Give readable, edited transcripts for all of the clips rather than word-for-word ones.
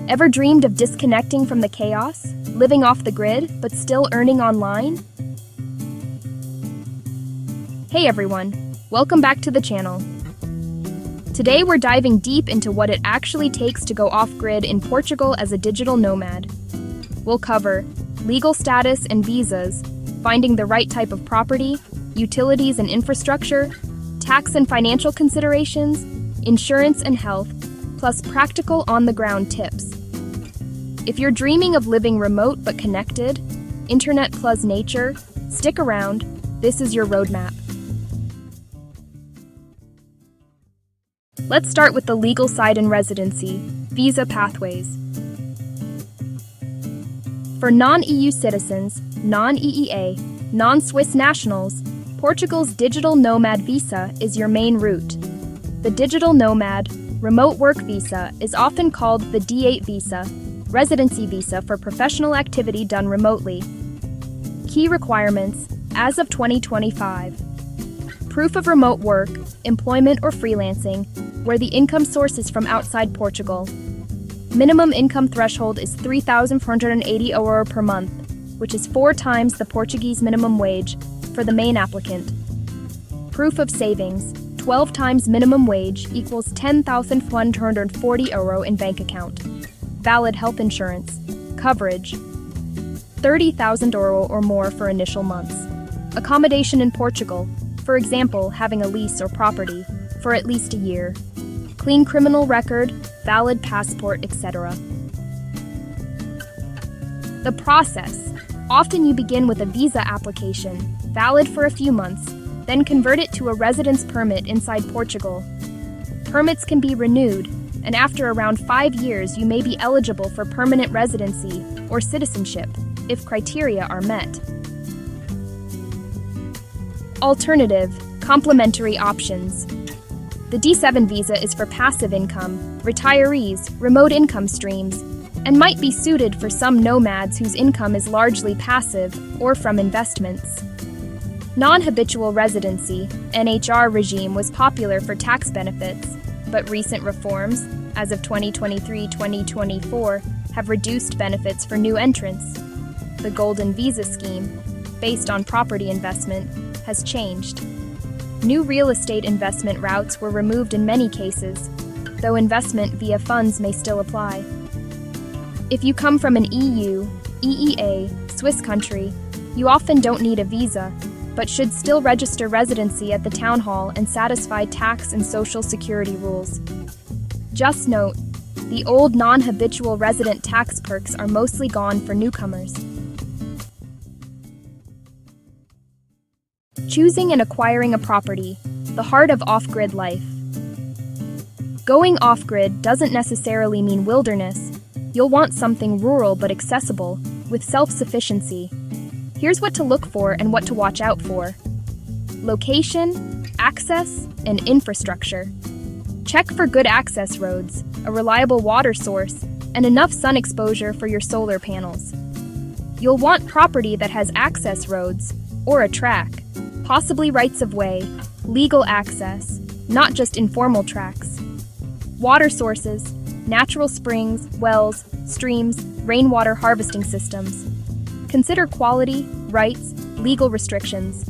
Ever dreamed of disconnecting from the chaos, living off the grid, but still earning online? Hey everyone, welcome back to the channel. Today we're diving deep into what it actually takes to go off-grid in Portugal as a digital nomad. We'll cover legal status and visas, finding the right type of property, utilities and infrastructure, tax and financial considerations, insurance and health, plus practical on-the-ground tips. If you're dreaming of living remote but connected, internet plus nature, stick around, this is your roadmap. Let's start with the legal side and residency, visa pathways. For non-EU citizens, non-EEA, non-Swiss nationals, Portugal's digital nomad visa is your main route. The digital nomad, remote work visa is often called the D8 visa, residency visa for professional activity done remotely. Key requirements, as of 2025. Proof of remote work, employment or freelancing, where the income source is from outside Portugal. Minimum income threshold is €3,480 per month, which is 4 times the Portuguese minimum wage for the main applicant. Proof of savings, 12 times minimum wage equals €10,140 in bank account. Valid health insurance. Coverage, €30,000 or more for initial months. Accommodation in Portugal, for example, having a lease or property, for at least a year. Clean criminal record, valid passport, etc. The process. Often you begin with a visa application, valid for a few months, then convert it to a residence permit inside Portugal. Permits can be renewed, and after around 5 years you may be eligible for permanent residency or citizenship, if criteria are met. Alternative, complementary options. The D7 visa is for passive income, retirees, remote income streams, and might be suited for some nomads whose income is largely passive or from investments. Non-habitual residency, NHR regime was popular for tax benefits, but recent reforms, as of 2023-2024, have reduced benefits for new entrants. The Golden Visa scheme, based on property investment, has changed. New real estate investment routes were removed in many cases, though investment via funds may still apply. If you come from an EU, EEA, Swiss country, you often don't need a visa, but should still register residency at the town hall and satisfy tax and social security rules. Just note, the old non-habitual resident tax perks are mostly gone for newcomers. Choosing and acquiring a property, the heart of off-grid life. Going off-grid doesn't necessarily mean wilderness. You'll want something rural but accessible, with self-sufficiency. Here's what to look for and what to watch out for. Location, access, and infrastructure. Check for good access roads, a reliable water source, and enough sun exposure for your solar panels. You'll want property that has access roads, or a track, possibly rights of way, legal access, not just informal tracks. Water sources, natural springs, wells, streams, rainwater harvesting systems. Consider quality, rights, legal restrictions.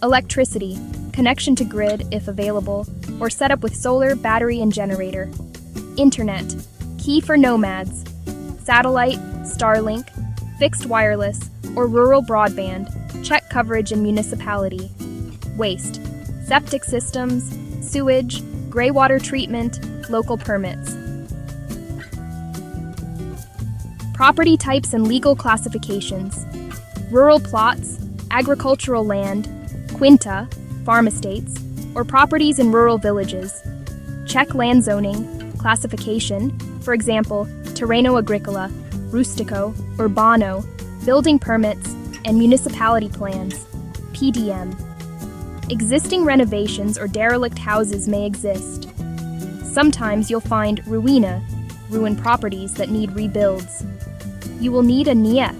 Electricity, connection to grid if available, or set up with solar, battery, and generator. Internet, key for nomads. Satellite, Starlink, fixed wireless, or rural broadband. Check coverage in municipality. Waste, septic systems, sewage, grey water treatment, local permits. Property types and legal classifications. Rural plots, agricultural land, quinta, farm estates, or properties in rural villages. Check land zoning, classification, for example, terreno agricola, rustico, urbano, building permits, and municipality plans, PDM. Existing renovations or derelict houses may exist. Sometimes you'll find ruína, ruined properties that need rebuilds. You will need a NIE,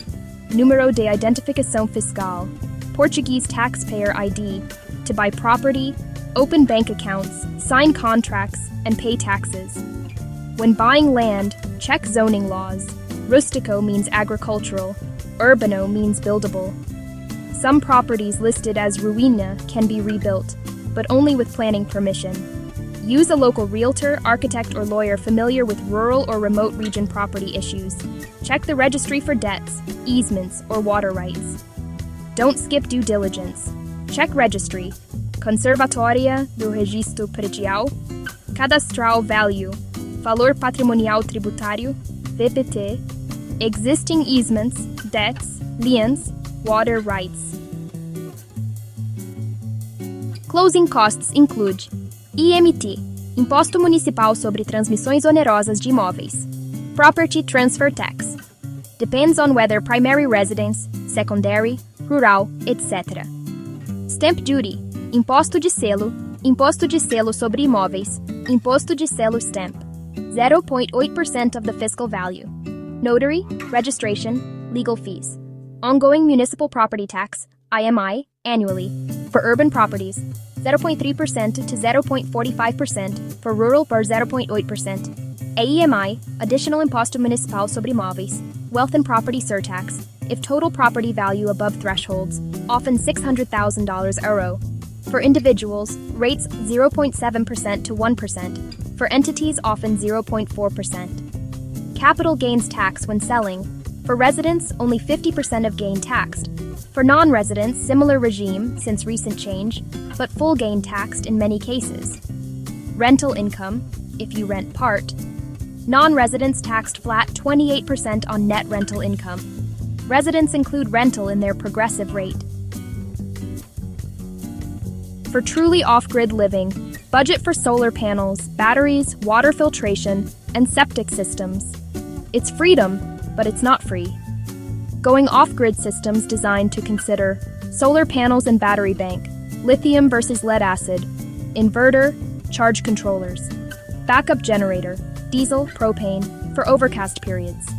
Número de Identificação Fiscal, Portuguese taxpayer ID, to buy property, open bank accounts, sign contracts, and pay taxes. When buying land, Check zoning laws. Rustico means agricultural. Urbano means buildable. Some properties listed as ruina can be rebuilt, but only with planning permission. Use a local realtor, architect, or lawyer familiar with rural or remote region property issues. Check the registry for debts, easements, or water rights. Don't skip due diligence. Check registry. Conservatoria do Registro Predial, Cadastral Value, Valor Patrimonial Tributário, VPT, existing easements, debts, liens, water rights. Closing costs include IMT, Imposto Municipal sobre Transmissões Onerosas de Imóveis, Property Transfer Tax, depends on whether primary residence, secondary, rural, etc. Stamp Duty, Imposto de selo sobre imóveis, Imposto de selo stamp, 0.8% of the fiscal value. Notary, registration, legal fees. Ongoing municipal property tax, IMI, annually. For urban properties, 0.3% to 0.45%, for rural for 0.8%. AEMI, Additional Imposto Municipal sobre Imóveis, Wealth and Property Surtax, if total property value above thresholds, often $600,000 euro. For individuals, rates 0.7% to 1%. For entities, often 0.4%. Capital gains tax when selling. For residents, only 50% of gain taxed. For non-residents, similar regime since recent change, but full gain taxed in many cases. Rental income, if you rent part. Non-residents taxed flat 28% on net rental income. Residents include rental in their progressive rate. For truly off-grid living, budget for solar panels, batteries, water filtration, and septic systems. It's freedom, but it's not free. Going off-grid systems designed to consider solar panels and battery bank, lithium versus lead acid, inverter, charge controllers, backup generator, diesel, propane, for overcast periods,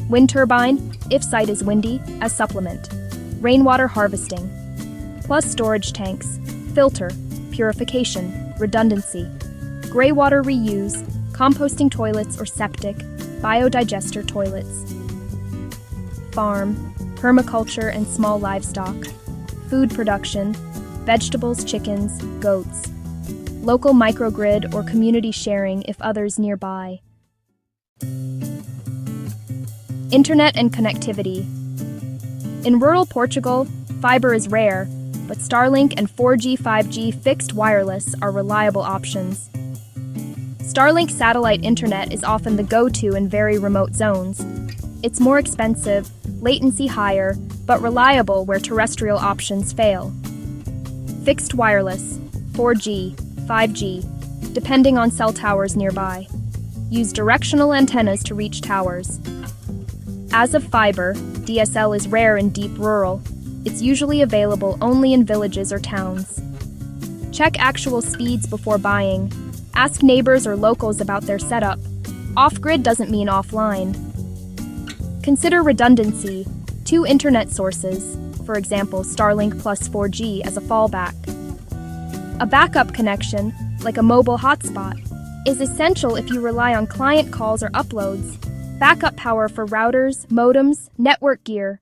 wind turbine, if site is windy, as supplement, rainwater harvesting, plus storage tanks, filter, purification, redundancy, gray water reuse, composting toilets or septic, biodigester toilets, farm, permaculture and small livestock, food production, vegetables, chickens, goats, local microgrid or community sharing if others nearby. Internet and connectivity. In rural Portugal, fiber is rare, but Starlink and 4G, 5G fixed wireless are reliable options. Starlink satellite internet is often the go-to in very remote zones. It's more expensive, latency higher, but reliable where terrestrial options fail. Fixed wireless, 4G, 5G, depending on cell towers nearby. Use directional antennas to reach towers. As of fiber, DSL is rare in deep rural. It's usually available only in villages or towns. Check actual speeds before buying. Ask neighbors or locals about their setup. Off-grid doesn't mean offline. Consider redundancy, 2 internet sources, for example Starlink plus 4G as a fallback. A backup connection, like a mobile hotspot, is essential if you rely on client calls or uploads. Backup power for routers, modems, network gear.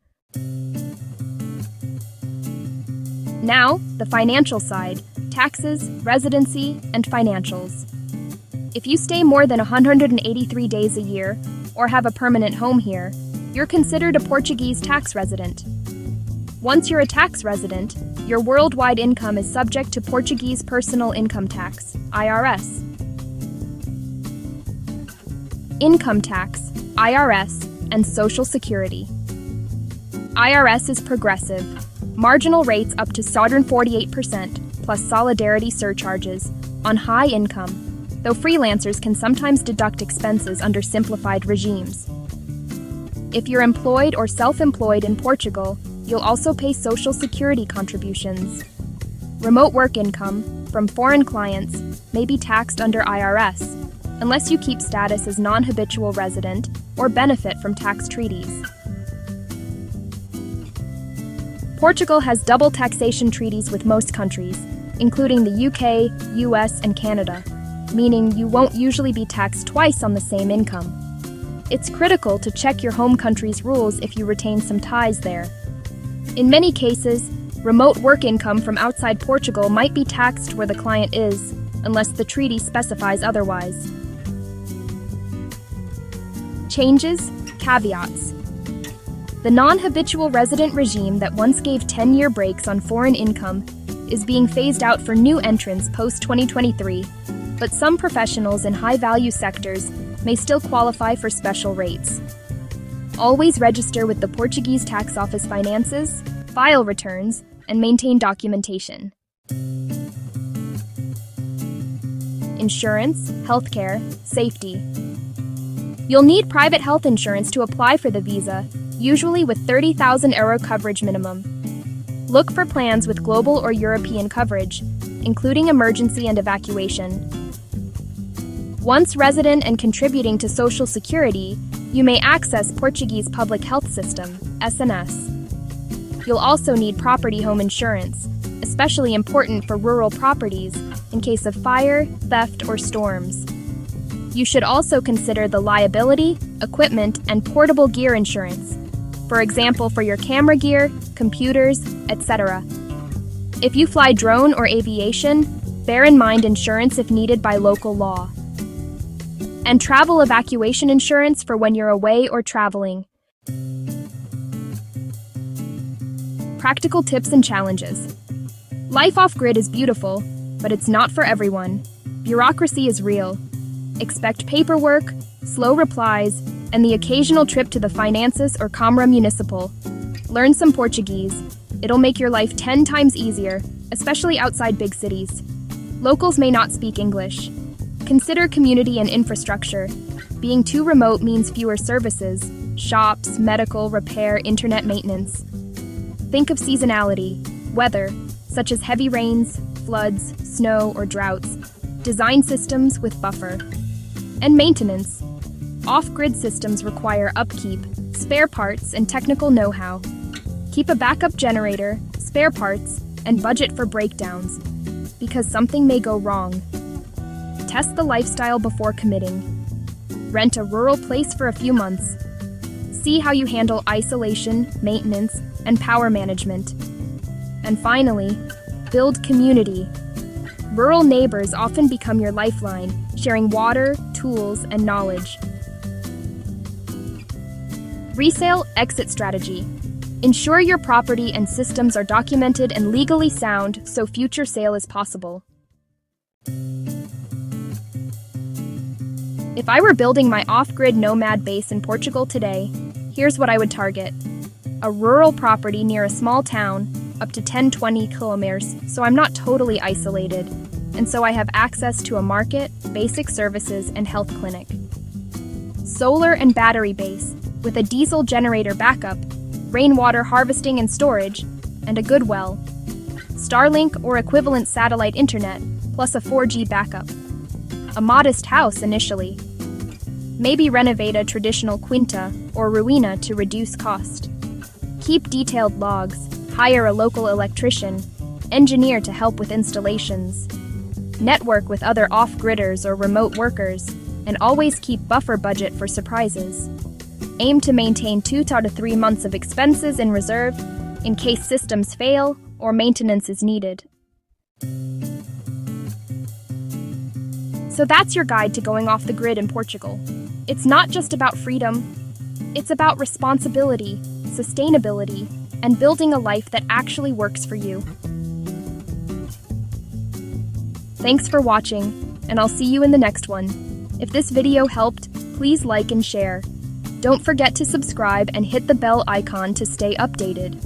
Now, the financial side, taxes, residency, and financials. If you stay more than 183 days a year, or have a permanent home here, you're considered a Portuguese tax resident. Once you're a tax resident, your worldwide income is subject to Portuguese personal income tax, IRS. Income tax, IRS, and Social Security. IRS is progressive. Marginal rates up to 48% plus solidarity surcharges on high income, though freelancers can sometimes deduct expenses under simplified regimes. If you're employed or self-employed in Portugal, you'll also pay Social Security contributions. Remote work income from foreign clients may be taxed under IRS, unless you keep status as non-habitual resident or benefit from tax treaties. Portugal has double taxation treaties with most countries, including the UK, US, and Canada, meaning you won't usually be taxed twice on the same income. It's critical to check your home country's rules if you retain some ties there. In many cases, remote work income from outside Portugal might be taxed where the client is, unless the treaty specifies otherwise. Changes, caveats. The non-habitual resident regime that once gave 10-year breaks on foreign income is being phased out for new entrants post-2023, but some professionals in high-value sectors may still qualify for special rates. Always register with the Portuguese tax office finances, file returns, and maintain documentation. Insurance, healthcare, safety. You'll need private health insurance to apply for the visa, usually with €30,000 coverage minimum. Look for plans with global or European coverage, including emergency and evacuation. Once resident and contributing to Social Security, you may access Portuguese public health system, SNS. You'll also need property home insurance, especially important for rural properties in case of fire, theft, or storms. You should also consider the liability, equipment, and portable gear insurance, for example for your camera gear, computers, etc. If you fly drone or aviation, bear in mind insurance if needed by local law. And travel evacuation insurance for when you're away or traveling. Practical tips and challenges. Life off-grid is beautiful, but it's not for everyone. Bureaucracy is real. Expect paperwork, slow replies, and the occasional trip to the finances or Câmara Municipal. Learn some Portuguese. It'll make your life 10 times easier, especially outside big cities. Locals may not speak English. Consider community and infrastructure. Being too remote means fewer services, shops, medical, repair, internet maintenance. Think of seasonality, weather, such as heavy rains, floods, snow, or droughts. Design systems with buffer. And maintenance. Off-grid systems require upkeep, spare parts, and technical know-how. Keep a backup generator, spare parts, and budget for breakdowns, because something may go wrong. Test the lifestyle before committing. Rent a rural place for a few months. See how you handle isolation, maintenance, and power management. And finally, build community. Rural neighbors often become your lifeline, sharing water, tools, and knowledge. Resale exit strategy. Ensure your property and systems are documented and legally sound so future sale is possible. If I were building my off-grid nomad base in Portugal today, here's what I would target. A rural property near a small town, up to 10-20 kilometers, so I'm not totally isolated, and so I have access to a market, basic services, and health clinic. Solar and battery base, with a diesel generator backup, rainwater harvesting and storage, and a good well. Starlink or equivalent satellite internet, plus a 4G backup. A modest house initially. Maybe renovate a traditional quinta or ruina to reduce cost. Keep detailed logs, hire a local electrician, engineer to help with installations. Network with other off-gridders or remote workers, and always keep buffer budget for surprises. Aim to maintain 2 to 3 months of expenses in reserve in case systems fail or maintenance is needed. So that's your guide to going off the grid in Portugal. It's not just about freedom, it's about responsibility, sustainability, and building a life that actually works for you. Thanks for watching, and I'll see you in the next one. If this video helped, please like and share. Don't forget to subscribe and hit the bell icon to stay updated.